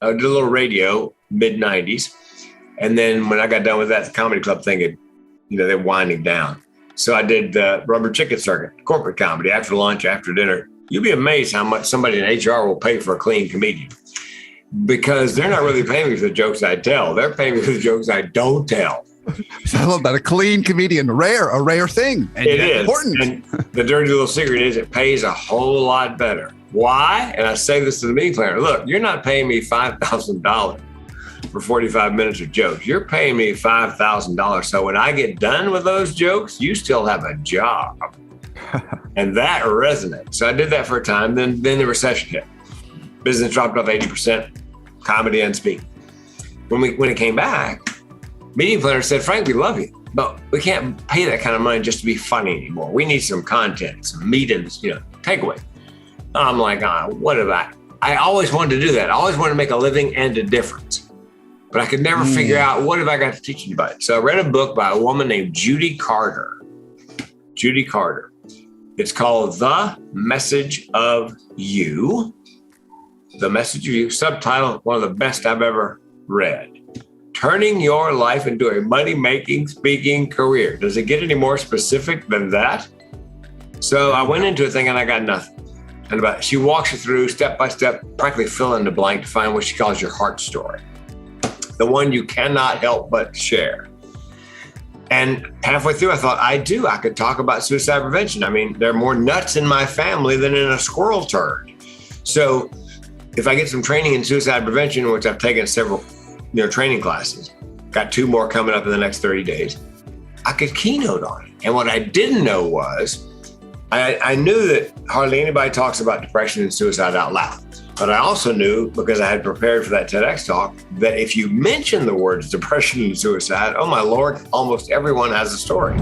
I did a little radio, mid-90s. And then when I got done with that, the comedy club thing, they're winding down. So I did the rubber chicken circuit, corporate comedy, after lunch, after dinner. You'll be amazed how much somebody in HR will pay for a clean comedian, because they're not really paying me for the jokes I tell. They're paying me for the jokes I don't tell. I love that. A clean comedian, a rare thing. And it is important. And the dirty little secret is it pays a whole lot better. Why? And I say this to the meeting planner. Look, you're not paying me $5,000 for 45 minutes of jokes. You're paying me $5,000. So when I get done with those jokes, you still have a job. And that resonates. So I did that for a time. Then the recession hit. Business dropped off 80%, comedy and speaking. When it came back, meeting planner said, Frank, we love you, but we can't pay that kind of money just to be funny anymore. We need some content, some meetings, takeaway. I'm like, what about? I always wanted to do that. I always wanted to make a living and a difference, but I could never figure out what have I got to teach anybody. So I read a book by a woman named Judy Carter. Judy Carter. It's called The Message of You. The Message of You. Subtitle, one of the best I've ever read. Turning your life into a money-making speaking career. Does it get any more specific than that? So I went into a thing and I got nothing. And she walks you through step by step, practically fill in the blank to find what she calls your heart story. The one you cannot help but share. And halfway through, I thought, I could talk about suicide prevention. I mean, there are more nuts in my family than in a squirrel turd. So if I get some training in suicide prevention, which I've taken several training classes, got 2 more coming up in the next 30 days, I could keynote on it. And what I didn't know was, I knew that hardly anybody talks about depression and suicide out loud. But I also knew, because I had prepared for that TEDx talk, that if you mention the words depression and suicide, oh my Lord, almost everyone has a story.